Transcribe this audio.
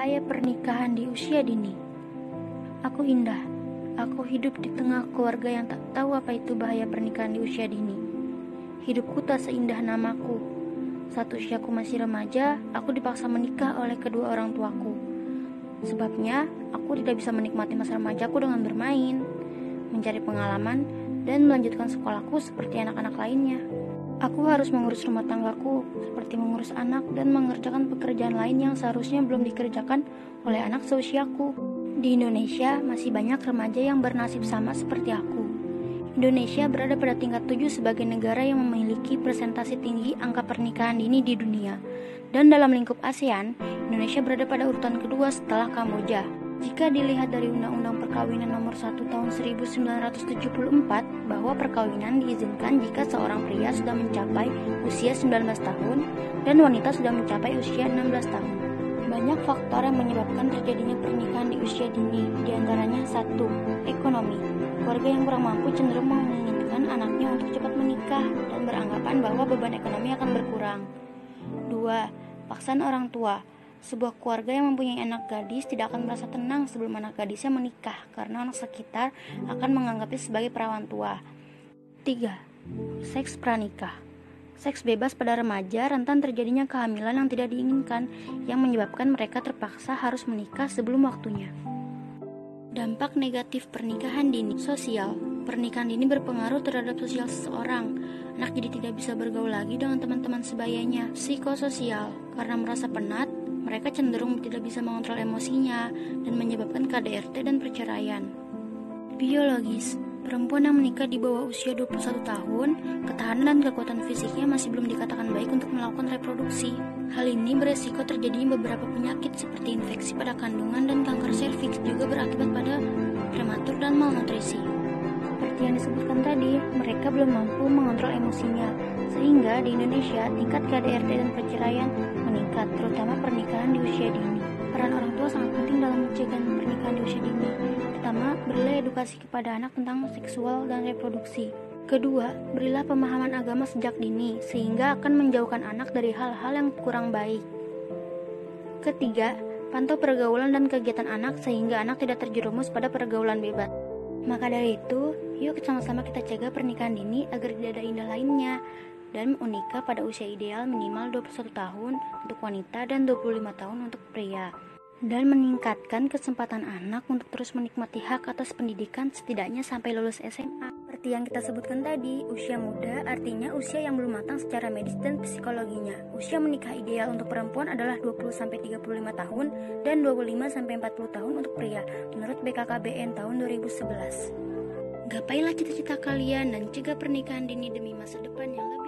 Bahaya pernikahan di usia dini. Aku indah. Aku hidup di tengah keluarga yang tak tahu apa itu bahaya pernikahan di usia dini. Hidupku tak seindah namaku. Saat usiaku masih remaja, aku dipaksa menikah oleh kedua orang tuaku. Sebabnya, aku tidak bisa menikmati masa remajaku dengan bermain, mencari pengalaman, dan melanjutkan sekolahku seperti anak-anak lainnya. Aku harus mengurus rumah tanggaku, seperti mengurus anak dan mengerjakan pekerjaan lain yang seharusnya belum dikerjakan oleh anak seusiaku. Di Indonesia, masih banyak remaja yang bernasib sama seperti aku. Indonesia berada pada tingkat 7 sebagai negara yang memiliki presentasi tinggi angka pernikahan dini di dunia. Dan dalam lingkup ASEAN, Indonesia berada pada urutan kedua setelah Kamboja. Jika dilihat dari Undang-Undang Perkawinan Nomor 1 Tahun 1974 bahwa perkawinan diizinkan jika seorang pria sudah mencapai usia 19 tahun dan wanita sudah mencapai usia 16 tahun. Banyak faktor yang menyebabkan terjadinya pernikahan di usia dini, diantaranya 1. Ekonomi. Keluarga yang kurang mampu cenderung menginginkan anaknya untuk cepat menikah dan beranggapan bahwa beban ekonomi akan berkurang. 2. Paksaan orang tua. Sebuah keluarga yang mempunyai anak gadis tidak akan merasa tenang sebelum anak gadisnya menikah karena anak sekitar akan menganggapnya sebagai perawan tua. 3. Seks pranikah. Seks bebas pada remaja rentan terjadinya kehamilan yang tidak diinginkan yang menyebabkan mereka terpaksa harus menikah sebelum waktunya. Dampak negatif pernikahan dini. Sosial. Pernikahan dini berpengaruh terhadap sosial seseorang. Anak jadi tidak bisa bergaul lagi dengan teman-teman sebayanya. Psikososial. Karena merasa penat, mereka cenderung tidak bisa mengontrol emosinya dan menyebabkan KDRT dan perceraian. Biologis. Perempuan yang menikah di bawah usia 21 tahun, ketahanan dan kekuatan fisiknya masih belum dikatakan baik untuk melakukan reproduksi. Hal ini beresiko terjadinya beberapa penyakit seperti infeksi pada kandungan dan kanker serviks juga berakibat pada prematur dan malnutrisi. Seperti yang disebutkan tadi, mereka belum mampu mengontrol emosinya, sehingga di Indonesia tingkat KDRT dan perceraian meningkat, terutama pernikahan di usia dini. Peran orang tua sangat penting dalam mencegah pernikahan di usia dini. Pertama, berilah edukasi kepada anak tentang seksual dan reproduksi. Kedua, berilah pemahaman agama sejak dini, sehingga akan menjauhkan anak dari hal-hal yang kurang baik. Ketiga, pantau pergaulan dan kegiatan anak sehingga anak tidak terjerumus pada pergaulan bebas. Maka dari itu, yuk sama-sama kita cegah pernikahan dini agar tidak ada indah lainnya dan menikah pada usia ideal minimal 21 tahun untuk wanita dan 25 tahun untuk pria. Dan meningkatkan kesempatan anak untuk terus menikmati hak atas pendidikan setidaknya sampai lulus SMA. Seperti yang kita sebutkan tadi, usia muda artinya usia yang belum matang secara medis dan psikologinya. Usia menikah ideal untuk perempuan adalah 20-35 tahun dan 25-40 tahun untuk pria, menurut BKKBN tahun 2011. Gapailah cita-cita kalian dan cegah pernikahan dini demi masa depan yang lebih